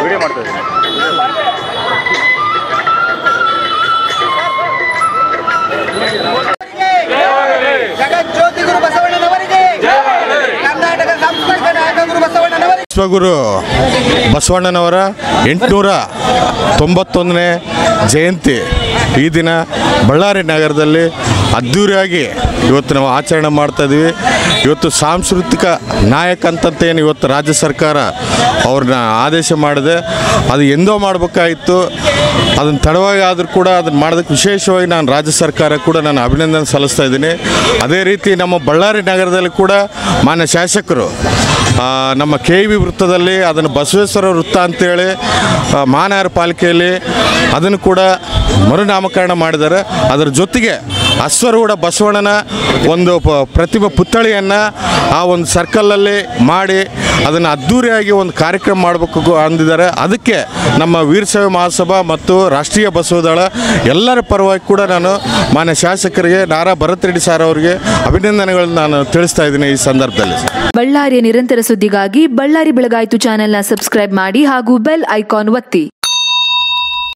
Video ಮಾಡ್ತಾ ಇದ್ದೀನಿ. ಜಗಜ್ಯೋತಿ ಗುರು ಬಸವಣ್ಣನವರಿಗೆ, ಕರ್ನಾಟಕ ಸಾಂಸ್ಕೃತಿಕ ನಾಯಕ ಗುರು ಬಸವಣ್ಣನವರಿಗೆ. ವಿಶ್ವಗುರು ಬಸವಣ್ಣನವರ 891ನೇ ಜಯಂತಿ ಈ ದಿನ ಬಳ್ಳಾರಿ ನಗರದಲ್ಲಿ ಅದ್ಧೂರಿಯಾಗಿ ಇವತ್ತು ನಾವು ಆಚರಣೆ ಮಾಡ್ತಾಯಿದ್ದೀವಿ. ಇವತ್ತು ಸಾಂಸ್ಕೃತಿಕ ನಾಯಕ ಅಂತಂತೇನು ಇವತ್ತು ರಾಜ್ಯ ಸರ್ಕಾರ ಅವ್ರನ್ನ ಆದೇಶ ಮಾಡಿದೆ. ಅದು ಎಂದೋ ಮಾಡಬೇಕಾಗಿತ್ತು, ಅದನ್ನು ತಡವಾಗಿ ಆದರೂ ಕೂಡ ಅದನ್ನು ಮಾಡೋದಕ್ಕೆ ವಿಶೇಷವಾಗಿ ನಾನು ರಾಜ್ಯ ಸರ್ಕಾರ ಕೂಡ ನಾನು ಅಭಿನಂದನೆ ಸಲ್ಲಿಸ್ತಾ ಇದ್ದೀನಿ. ಅದೇ ರೀತಿ ನಮ್ಮ ಬಳ್ಳಾರಿ ನಗರದಲ್ಲಿ ಕೂಡ ಮಾನ್ಯ ಶಾಸಕರು ನಮ್ಮ KV ವೃತ್ತದಲ್ಲಿ ಅದನ್ನು ಬಸವೇಶ್ವರ ವೃತ್ತ ಅಂತೇಳಿ ಮಹಾನಗರ ಪಾಲಿಕೆಯಲ್ಲಿ ಅದನ್ನು ಕೂಡ ಮರುನಾಮಕರಣ ಮಾಡಿದ್ದಾರೆ. ಅದರ ಜೊತೆಗೆ ಅಶ್ವರೂಢ ಬಸವಣ್ಣನ ಒಂದು ಪ್ರತಿಭೆ ಪುತ್ಥಳಿಯನ್ನು ಆ ಒಂದು ಸರ್ಕಲಲ್ಲಿ ಮಾಡಿ ಅದನ್ನು ಅದ್ಧೂರಿಯಾಗಿ ಒಂದು ಕಾರ್ಯಕ್ರಮ ಮಾಡಬೇಕು ಅಂದಿದ್ದಾರೆ. ಅದಕ್ಕೆ ನಮ್ಮ ವೀರಶೈವ ಮಹಾಸಭಾ ಮತ್ತು ರಾಷ್ಟ್ರೀಯ ಬಸವದಳ ಎಲ್ಲರ ಪರವಾಗಿ ಕೂಡ ನಾನು ಮಾನ್ಯ ಶಾಸಕರಿಗೆ ನಾರಾ ಭರತ್ ರೆಡ್ಡಿ ಸರ್ ಅವರಿಗೆ ಅಭಿನಂದನೆಗಳನ್ನು ನಾನು ತಿಳಿಸ್ತಾ ಇದ್ದೀನಿ ಈ ಸಂದರ್ಭದಲ್ಲಿ. ಬಳ್ಳಾರಿಯ ನಿರಂತರ ಸುದ್ದಿಗಾಗಿ ಬಳ್ಳಾರಿ ಬೆಳಗಾಯಿತು ಚಾನೆಲ್ನ ಸಬ್ಸ್ಕ್ರೈಬ್ ಮಾಡಿ ಹಾಗೂ ಬೆಲ್ ಐಕಾನ್ ಒತ್ತಿ.